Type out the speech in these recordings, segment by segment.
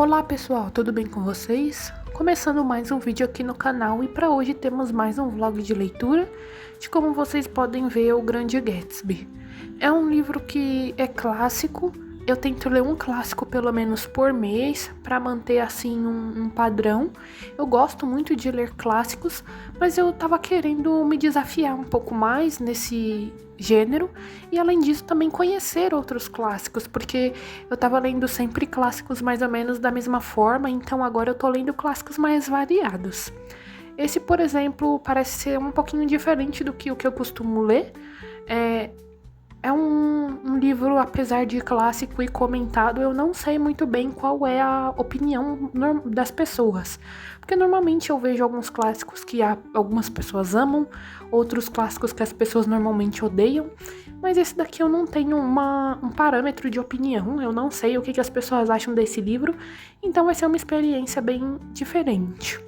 Olá pessoal, tudo bem com vocês? Começando mais um vídeo aqui no canal e para hoje temos mais um vlog de leitura de como vocês podem ver O Grande Gatsby. É um livro que é clássico, eu tento ler um clássico pelo menos por mês para manter assim um padrão. Eu gosto muito de ler clássicos, mas eu tava querendo me desafiar um pouco mais nesse gênero e além disso também conhecer outros clássicos, porque eu tava lendo sempre clássicos mais ou menos da mesma forma, então agora eu tô lendo clássicos mais variados. Esse, por exemplo, parece ser um pouquinho diferente do que o que eu costumo ler. É um livro, apesar de clássico e comentado, eu não sei muito bem qual é a opinião das pessoas. Porque normalmente eu vejo alguns clássicos que algumas pessoas amam, outros clássicos que as pessoas normalmente odeiam, mas esse daqui eu não tenho um parâmetro de opinião, eu não sei o que as pessoas acham desse livro, então vai ser uma experiência bem diferente.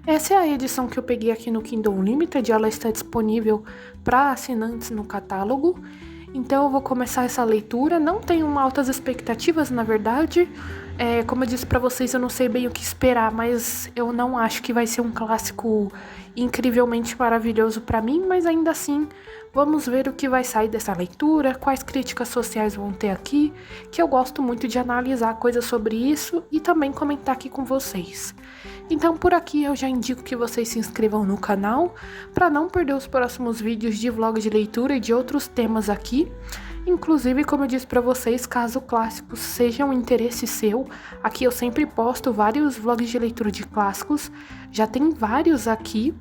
Essa é a edição que eu peguei aqui no Kindle Unlimited, ela está disponível para assinantes no catálogo. Então eu vou começar essa leitura, não tenho altas expectativas na verdade, como eu disse para vocês eu não sei bem o que esperar, mas eu não acho que vai ser um clássico incrivelmente maravilhoso para mim, mas ainda assim vamos ver o que vai sair dessa leitura, quais críticas sociais vão ter aqui, que eu gosto muito de analisar coisas sobre isso e também comentar aqui com vocês. Então por aqui eu já indico que vocês se inscrevam no canal para não perder os próximos vídeos de vlog de leitura e de outros temas aqui. Inclusive, como eu disse para vocês, caso clássicos sejam um interesse seu, aqui eu sempre posto vários vlogs de leitura de clássicos, já tem vários aqui.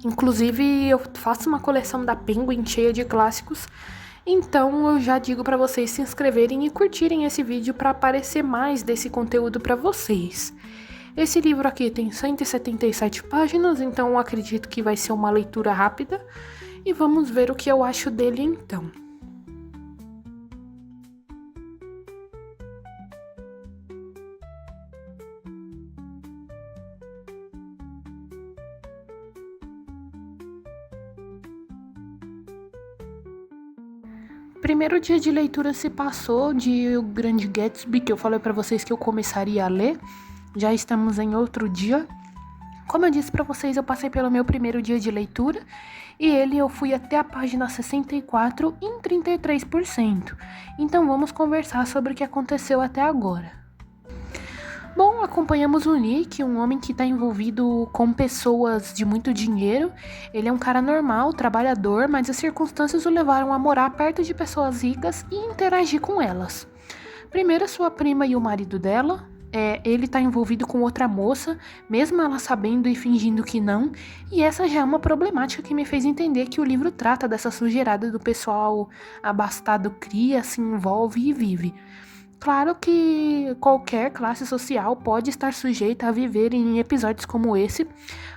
Inclusive eu faço uma coleção da Penguin cheia de clássicos, então eu já digo para vocês se inscreverem e curtirem esse vídeo para aparecer mais desse conteúdo para vocês. Esse livro aqui tem 177 páginas, então eu acredito que vai ser uma leitura rápida e vamos ver o que eu acho dele então. Primeiro dia de leitura se passou de O Grande Gatsby, que eu falei para vocês que eu começaria a ler. Já estamos em outro dia. Como eu disse para vocês, eu passei pelo meu primeiro dia de leitura e eu fui até a página 64 em 33%. Então vamos conversar sobre o que aconteceu até agora. Bom, acompanhamos o Nick, um homem que está envolvido com pessoas de muito dinheiro. Ele é um cara normal, trabalhador, mas as circunstâncias o levaram a morar perto de pessoas ricas e interagir com elas. Primeiro, sua prima e o marido dela. Ele está envolvido com outra moça, mesmo ela sabendo e fingindo que não. E essa já é uma problemática que me fez entender que o livro trata dessa sujeirada do pessoal abastado cria, se envolve e vive. Claro que qualquer classe social pode estar sujeita a viver em episódios como esse,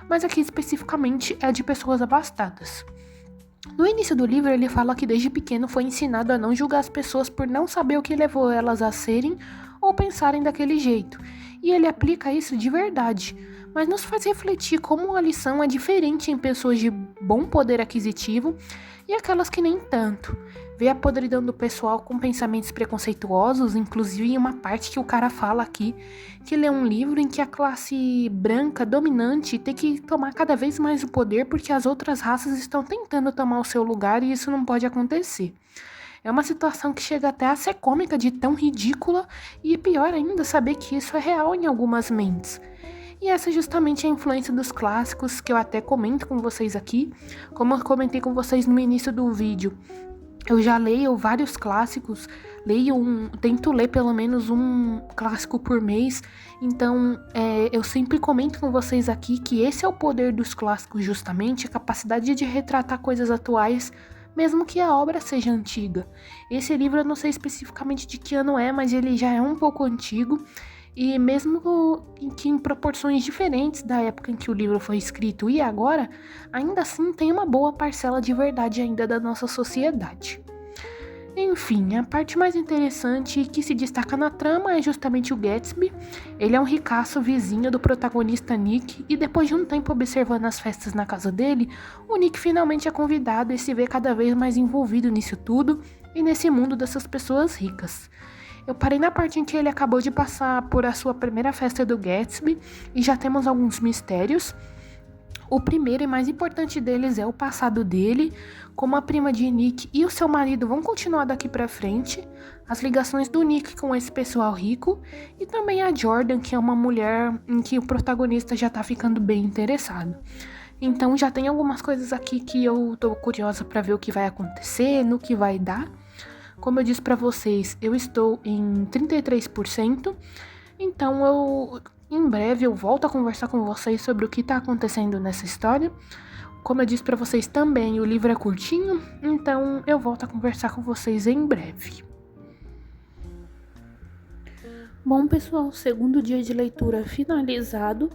mas aqui especificamente é de pessoas abastadas. No início do livro ele fala que desde pequeno foi ensinado a não julgar as pessoas por não saber o que levou elas a serem ou pensarem daquele jeito, e ele aplica isso de verdade, mas nos faz refletir como a lição é diferente em pessoas de bom poder aquisitivo e aquelas que nem tanto. Vê a podridão do pessoal com pensamentos preconceituosos, inclusive em uma parte que o cara fala aqui, que ele é um livro em que a classe branca dominante tem que tomar cada vez mais o poder porque as outras raças estão tentando tomar o seu lugar e isso não pode acontecer. É uma situação que chega até a ser cômica de tão ridícula e pior ainda saber que isso é real em algumas mentes. E essa é justamente a influência dos clássicos que eu até comento com vocês aqui, como eu comentei com vocês no início do vídeo. Eu já leio vários clássicos, tento ler pelo menos um clássico por mês, então eu sempre comento com vocês aqui que esse é o poder dos clássicos justamente, a capacidade de retratar coisas atuais, mesmo que a obra seja antiga. Esse livro eu não sei especificamente de que ano é, mas ele já é um pouco antigo, e mesmo que em proporções diferentes da época em que o livro foi escrito e agora, ainda assim tem uma boa parcela de verdade ainda da nossa sociedade. Enfim, a parte mais interessante que se destaca na trama é justamente o Gatsby. Ele é um ricaço vizinho do protagonista Nick e depois de um tempo observando as festas na casa dele, o Nick finalmente é convidado e se vê cada vez mais envolvido nisso tudo e nesse mundo dessas pessoas ricas. Eu parei na parte em que ele acabou de passar por a sua primeira festa do Gatsby e já temos alguns mistérios. O primeiro e mais importante deles é o passado dele, como a prima de Nick e o seu marido vão continuar daqui pra frente, as ligações do Nick com esse pessoal rico e também a Jordan, que é uma mulher em que o protagonista já tá ficando bem interessado. Então já tem algumas coisas aqui que eu tô curiosa pra ver o que vai acontecer, no que vai dar. Como eu disse pra vocês, eu estou em 33%, então em breve eu volto a conversar com vocês sobre o que tá acontecendo nessa história. Como eu disse pra vocês também, o livro é curtinho, então eu volto a conversar com vocês em breve. Bom, pessoal, segundo dia de leitura finalizado.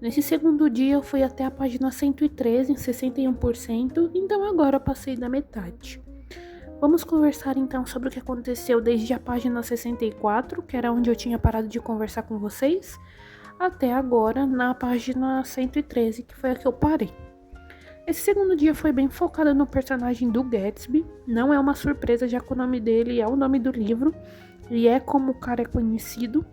Nesse segundo dia eu fui até a página 113, em 61%, então agora eu passei da metade. Vamos conversar então sobre o que aconteceu desde a página 64, que era onde eu tinha parado de conversar com vocês, até agora na página 113, que foi a que eu parei. Esse segundo dia foi bem focado no personagem do Gatsby. Não é uma surpresa, já que o nome dele é o nome do livro e é como o cara é conhecido.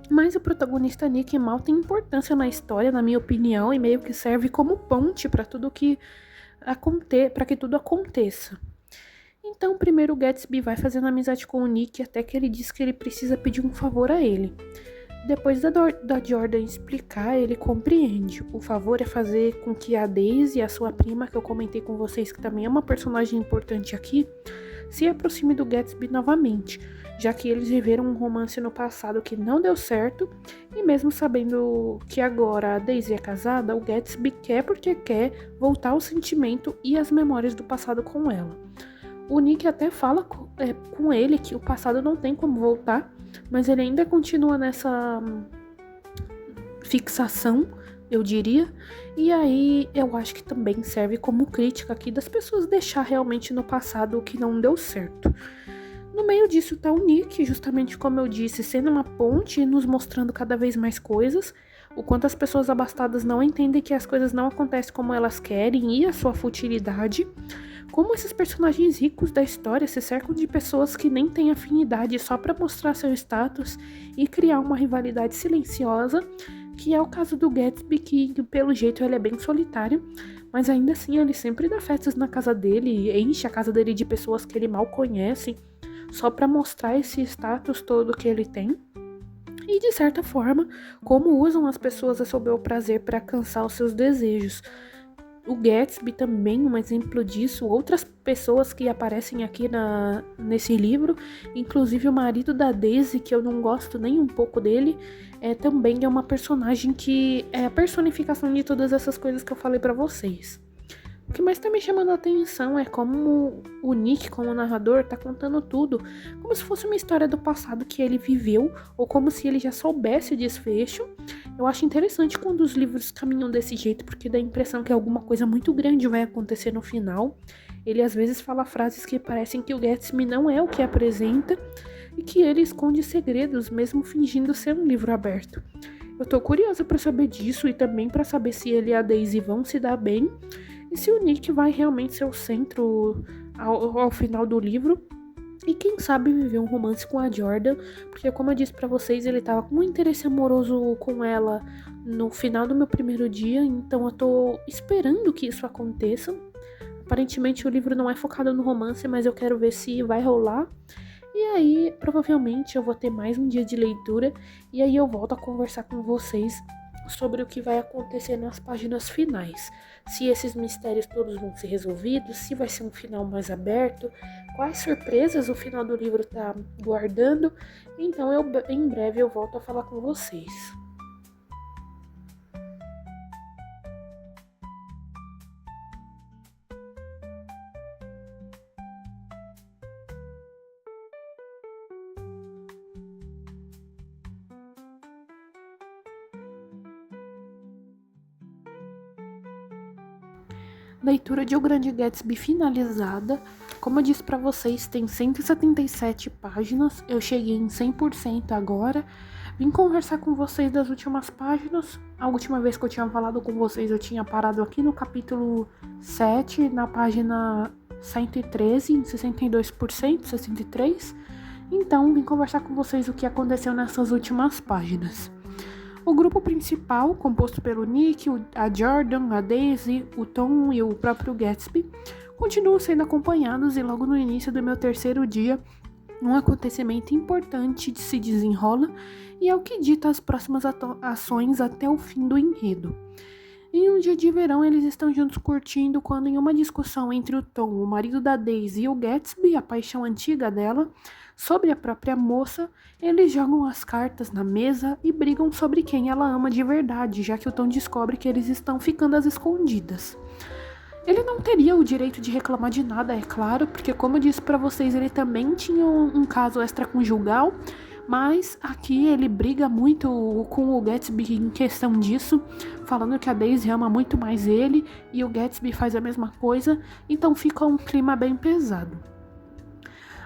Mas o protagonista Nick mal tem importância na história, na minha opinião, e meio que serve como ponte para tudo para que tudo aconteça. Então, primeiro o Gatsby vai fazendo amizade com o Nick até que ele diz que ele precisa pedir um favor a ele. Depois da Jordan explicar, ele compreende. O favor é fazer com que a Daisy, a sua prima, que eu comentei com vocês que também é uma personagem importante aqui, se aproxime do Gatsby novamente, já que eles viveram um romance no passado que não deu certo, e mesmo sabendo que agora a Daisy é casada, o Gatsby quer porque quer voltar ao sentimento e as memórias do passado com ela. O Nick até fala com ele que o passado não tem como voltar, mas ele ainda continua nessa fixação, eu diria, e aí eu acho que também serve como crítica aqui das pessoas deixar realmente no passado o que não deu certo. No meio disso tá o Nick, justamente como eu disse, sendo uma ponte e nos mostrando cada vez mais coisas, o quanto as pessoas abastadas não entendem que as coisas não acontecem como elas querem e a sua futilidade. Como esses personagens ricos da história se cercam de pessoas que nem têm afinidade só para mostrar seu status e criar uma rivalidade silenciosa, que é o caso do Gatsby, que pelo jeito ele é bem solitário, mas ainda assim ele sempre dá festas na casa dele, enche a casa dele de pessoas que ele mal conhece, só para mostrar esse status todo que ele tem. E de certa forma, como usam as pessoas a seu bel prazer para alcançar os seus desejos. O Gatsby também, um exemplo disso, outras pessoas que aparecem aqui nesse livro, inclusive o marido da Daisy, que eu não gosto nem um pouco dele, também é uma personagem que é a personificação de todas essas coisas que eu falei pra vocês. O que mais tá me chamando a atenção é como o Nick, como narrador, tá contando tudo, como se fosse uma história do passado que ele viveu, ou como se ele já soubesse o desfecho. Eu acho interessante quando os livros caminham desse jeito, porque dá a impressão que alguma coisa muito grande vai acontecer no final. Ele às vezes fala frases que parecem que o Gatsby não é o que apresenta, e que ele esconde segredos, mesmo fingindo ser um livro aberto. Eu tô curiosa pra saber disso, e também pra saber se ele e a Daisy vão se dar bem, e se o Nick vai realmente ser o centro ao final do livro. E quem sabe viver um romance com a Jordan, porque como eu disse pra vocês, ele tava com um interesse amoroso com ela no final do meu primeiro dia, então eu tô esperando que isso aconteça. Aparentemente o livro não é focado no romance, mas eu quero ver se vai rolar. E aí, provavelmente eu vou ter mais um dia de leitura, e aí eu volto a conversar com vocês sobre o que vai acontecer nas páginas finais. Se esses mistérios todos vão ser resolvidos, se vai ser um final mais aberto, quais surpresas o final do livro tá guardando. Então em breve eu volto a falar com vocês. Leitura de O Grande Gatsby finalizada. Como eu disse pra vocês, tem 177 páginas. Eu cheguei em 100% agora. Vim conversar com vocês das últimas páginas. A última vez que eu tinha falado com vocês, eu tinha parado aqui no capítulo 7, na página 113, em 62%, 63%. Então, vim conversar com vocês o que aconteceu nessas últimas páginas. O grupo principal, composto pelo Nick, a Jordan, a Daisy, o Tom e o próprio Gatsby, continuam sendo acompanhados e logo no início do meu terceiro dia, um acontecimento importante se desenrola e é o que dita as próximas ações até o fim do enredo. Em um dia de verão, eles estão juntos curtindo quando, em uma discussão entre o Tom, o marido da Daisy, e o Gatsby, a paixão antiga dela, sobre a própria moça, eles jogam as cartas na mesa e brigam sobre quem ela ama de verdade, já que o Tom descobre que eles estão ficando às escondidas. Ele não teria o direito de reclamar de nada, é claro, porque, como eu disse pra vocês, ele também tinha um caso extraconjugal, mas aqui ele briga muito com o Gatsby em questão disso, falando que a Daisy ama muito mais ele e o Gatsby faz a mesma coisa, então fica um clima bem pesado.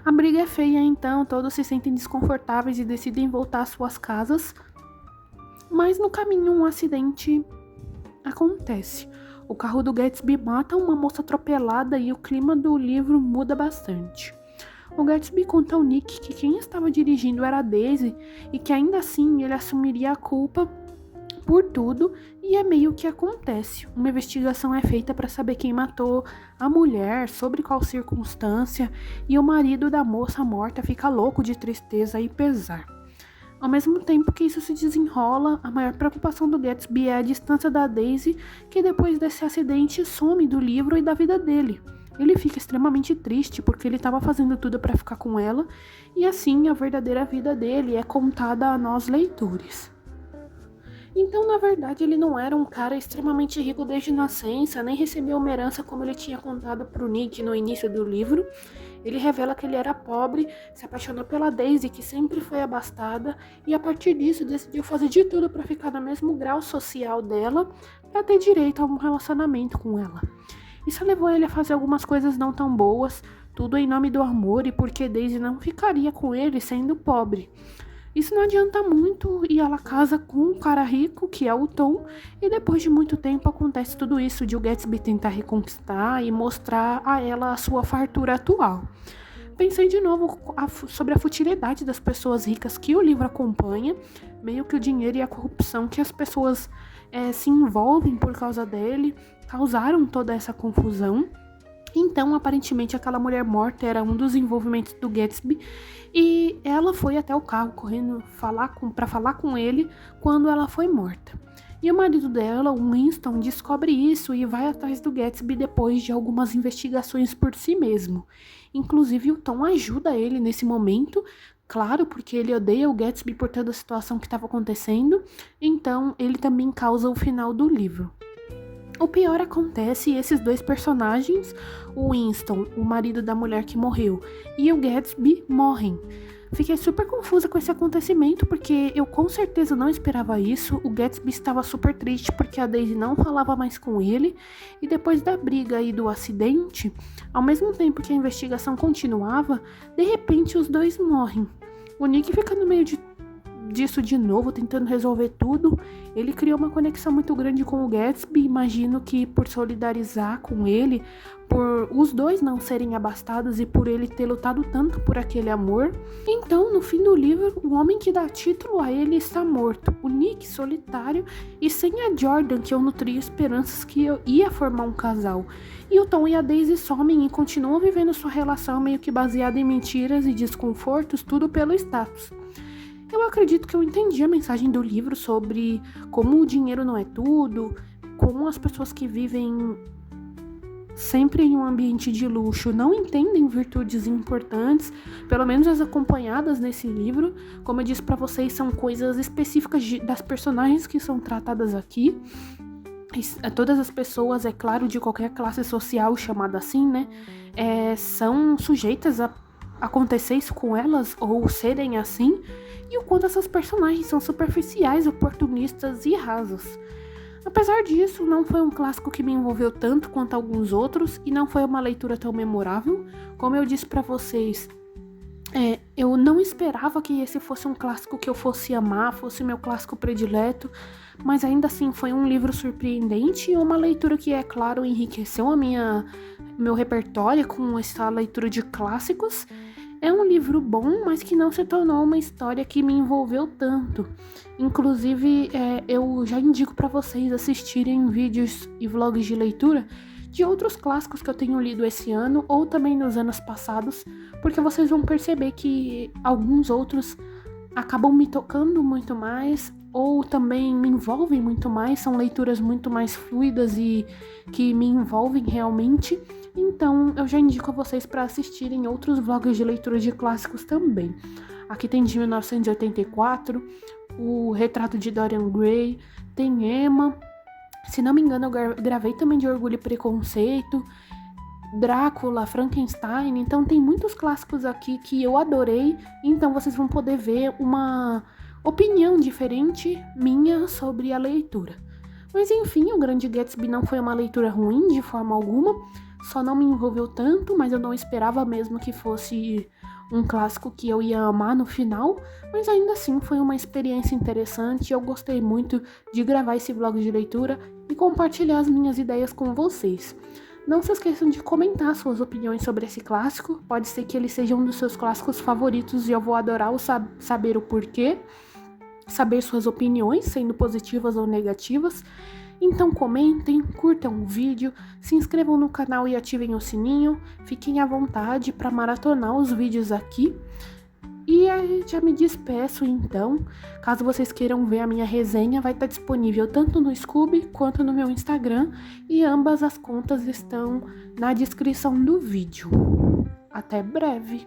A briga é feia, então todos se sentem desconfortáveis e decidem voltar às suas casas, mas no caminho um acidente acontece. O carro do Gatsby mata uma moça atropelada e o clima do livro muda bastante. O Gatsby conta ao Nick que quem estava dirigindo era a Daisy e que ainda assim ele assumiria a culpa por tudo, e é meio que acontece. Uma investigação é feita para saber quem matou a mulher, sobre qual circunstância, e o marido da moça morta fica louco de tristeza e pesar. Ao mesmo tempo que isso se desenrola, a maior preocupação do Gatsby é a distância da Daisy, que depois desse acidente some do livro e da vida dele. Ele fica extremamente triste porque ele estava fazendo tudo para ficar com ela, e assim a verdadeira vida dele é contada a nós leitores. Então, na verdade, ele não era um cara extremamente rico desde nascença, nem recebeu uma herança como ele tinha contado pro Nick no início do livro. Ele revela que ele era pobre, se apaixonou pela Daisy, que sempre foi abastada, e a partir disso decidiu fazer de tudo para ficar no mesmo grau social dela, para ter direito a um relacionamento com ela. Isso levou ele a fazer algumas coisas não tão boas, tudo em nome do amor e porque Daisy não ficaria com ele sendo pobre. Isso não adianta muito e ela casa com um cara rico, que é o Tom, e depois de muito tempo acontece tudo isso de o Gatsby tentar reconquistar e mostrar a ela a sua fartura atual. Pensei de novo sobre a futilidade das pessoas ricas que o livro acompanha, meio que o dinheiro e a corrupção que as pessoas se envolvem por causa dele, causaram toda essa confusão. Então, aparentemente, aquela mulher morta era um dos envolvimentos do Gatsby e ela foi até o carro correndo para falar com ele quando ela foi morta. E o marido dela, o Winston, descobre isso e vai atrás do Gatsby depois de algumas investigações por si mesmo. Inclusive, o Tom ajuda ele nesse momento, claro, porque ele odeia o Gatsby por toda a situação que estava acontecendo, então ele também causa o final do livro. O pior acontece e esses dois personagens, o Winston, o marido da mulher que morreu, e o Gatsby morrem. Fiquei super confusa com esse acontecimento porque eu com certeza não esperava isso. O Gatsby estava super triste porque a Daisy não falava mais com ele, e depois da briga e do acidente, ao mesmo tempo que a investigação continuava, de repente os dois morrem. O Nick fica no meio disso de novo, tentando resolver tudo. Ele criou uma conexão muito grande com o Gatsby, imagino que por solidarizar com ele, por os dois não serem abastados e por ele ter lutado tanto por aquele amor. Então, no fim do livro, o homem que dá título a ele está morto, o Nick solitário e sem a Jordan, que eu nutria esperanças que eu ia formar um casal. E o Tom e a Daisy somem e continuam vivendo sua relação meio que baseada em mentiras e desconfortos, tudo pelo status. Eu acredito que eu entendi a mensagem do livro sobre como o dinheiro não é tudo, como as pessoas que vivem sempre em um ambiente de luxo não entendem virtudes importantes, pelo menos as acompanhadas nesse livro. Como eu disse pra vocês, são coisas específicas das personagens que são tratadas aqui. Todas as pessoas, é claro, de qualquer classe social, chamada assim, né, são sujeitas a acontecer isso com elas ou serem assim, e o quanto essas personagens são superficiais, oportunistas e rasos. Apesar disso, não foi um clássico que me envolveu tanto quanto alguns outros e não foi uma leitura tão memorável. Como eu disse pra vocês, eu não esperava que esse fosse um clássico que eu fosse amar, fosse meu clássico predileto, mas ainda assim foi um livro surpreendente e uma leitura que, é claro, enriqueceu meu repertório com essa leitura de clássicos. É um livro bom, mas que não se tornou uma história que me envolveu tanto. Inclusive, eu já indico para vocês assistirem vídeos e vlogs de leitura de outros clássicos que eu tenho lido esse ano ou também nos anos passados, porque vocês vão perceber que alguns outros acabam me tocando muito mais ou também me envolvem muito mais, são leituras muito mais fluidas e que me envolvem realmente. Então, eu já indico a vocês para assistirem outros vlogs de leitura de clássicos também. Aqui tem de 1984, o Retrato de Dorian Gray, tem Emma. Se não me engano, eu gravei também de Orgulho e Preconceito, Drácula, Frankenstein. Então, tem muitos clássicos aqui que eu adorei. Então, vocês vão poder ver uma opinião diferente minha sobre a leitura. Mas enfim, O Grande Gatsby não foi uma leitura ruim de forma alguma, só não me envolveu tanto, mas eu não esperava mesmo que fosse um clássico que eu ia amar no final, mas ainda assim foi uma experiência interessante. Eu gostei muito de gravar esse vlog de leitura e compartilhar as minhas ideias com vocês. Não se esqueçam de comentar suas opiniões sobre esse clássico, pode ser que ele seja um dos seus clássicos favoritos e eu vou adorar saber o porquê. Saber suas opiniões, sendo positivas ou negativas. Então comentem, curtam o vídeo, se inscrevam no canal e ativem o sininho. Fiquem à vontade para maratonar os vídeos aqui. E aí já me despeço então. Caso vocês queiram ver a minha resenha, vai estar disponível tanto no Scoob quanto no meu Instagram. E ambas as contas estão na descrição do vídeo. Até breve!